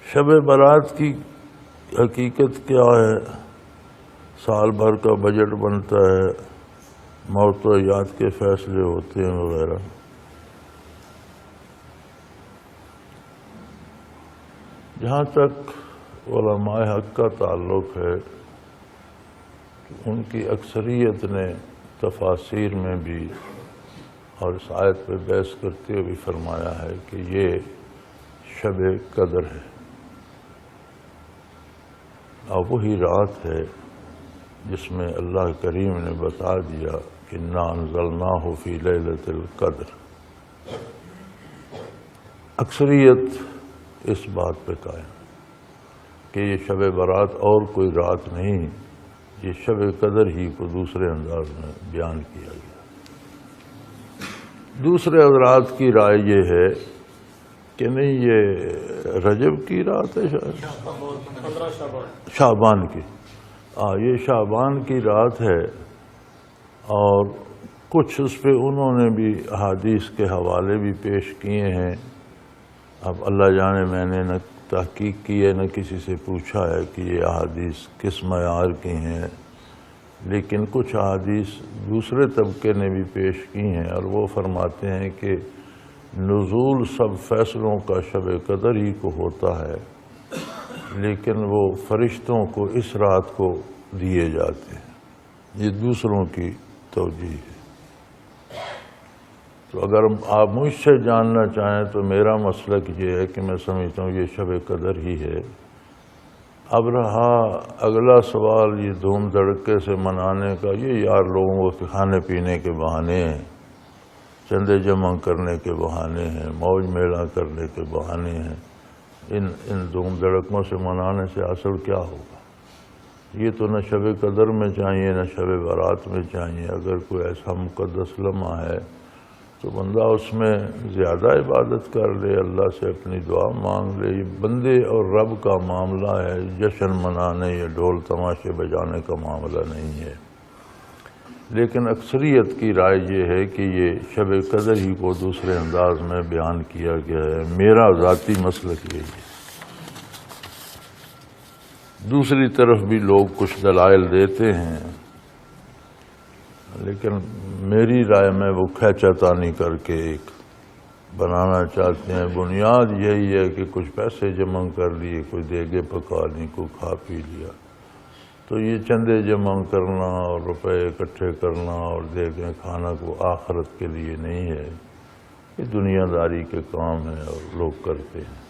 شب برات کی حقیقت کیا ہے؟ سال بھر کا بجٹ بنتا ہے، موت و حیات کے فیصلے ہوتے ہیں وغیرہ۔ جہاں تک علماء حق کا تعلق ہے، ان کی اکثریت نے تفاسیر میں بھی اور اس آیت پہ بحث کرتے ہوئے بھی فرمایا ہے کہ یہ شب قدر ہے، اور وہی رات ہے جس میں اللہ کریم نے بتا دیا کہ انا انزلناہ فی لیلۃ القدر۔ اکثریت اس بات پہ قائم کہ یہ شب برات اور کوئی رات نہیں، یہ شب قدر ہی کو دوسرے انداز میں بیان کیا گیا۔ دوسرے حضرات کی رائے یہ ہے کہ نہیں، یہ رجب کی رات ہے، شاید شعبان کی، یہ شعبان کی رات ہے، اور کچھ اس پہ انہوں نے بھی احادیث کے حوالے بھی پیش کیے ہیں۔ اب اللہ جانے، میں نے نہ تحقیق کی ہے نہ کسی سے پوچھا ہے کہ یہ احادیث کس معیار کی ہیں، لیکن کچھ احادیث دوسرے طبقے نے بھی پیش کی ہیں، اور وہ فرماتے ہیں کہ نزول سب فیصلوں کا شب قدر ہی کو ہوتا ہے، لیکن وہ فرشتوں کو اس رات کو دیے جاتے ہیں۔ یہ دوسروں کی توجیہ ہے۔ تو اگر آپ مجھ سے جاننا چاہیں تو میرا مسلک یہ ہے کہ میں سمجھتا ہوں یہ شب قدر ہی ہے۔ اب رہا اگلا سوال یہ دھوم دھڑکے سے منانے کا، یہ یار لوگوں کو کھانے پینے کے بہانے ہیں، چندے جمع کرنے کے بہانے ہیں، موج میلہ کرنے کے بہانے ہیں۔ ان دھوم دھڑکوں سے منانے سے اثر کیا ہوگا؟ یہ تو نہ شب قدر میں چاہیے نہ شب برات میں چاہیے۔ اگر کوئی ایسا مقدس لمحہ ہے تو بندہ اس میں زیادہ عبادت کر لے، اللہ سے اپنی دعا مانگ لے۔ یہ بندے اور رب کا معاملہ ہے، جشن منانے یا ڈھول تماشے بجانے کا معاملہ نہیں ہے۔ لیکن اکثریت کی رائے یہ ہے کہ یہ شب قدر ہی کو دوسرے انداز میں بیان کیا گیا ہے۔ میرا ذاتی مسلک یہی ہے۔ دوسری طرف بھی لوگ کچھ دلائل دیتے ہیں، لیکن میری رائے میں وہ کھینچا تانی کر کے ایک بنانا چاہتے ہیں۔ بنیاد یہی ہے کہ کچھ پیسے جمع کر لیے، کوئی دیگے پکا لی، کوئی کھا پی لیا۔ تو یہ چندے جمع کرنا اور روپے اکٹھے کرنا اور دیگیں کھانا کو آخرت کے لیے نہیں ہے، یہ دنیا داری کے کام ہیں اور لوگ کرتے ہیں۔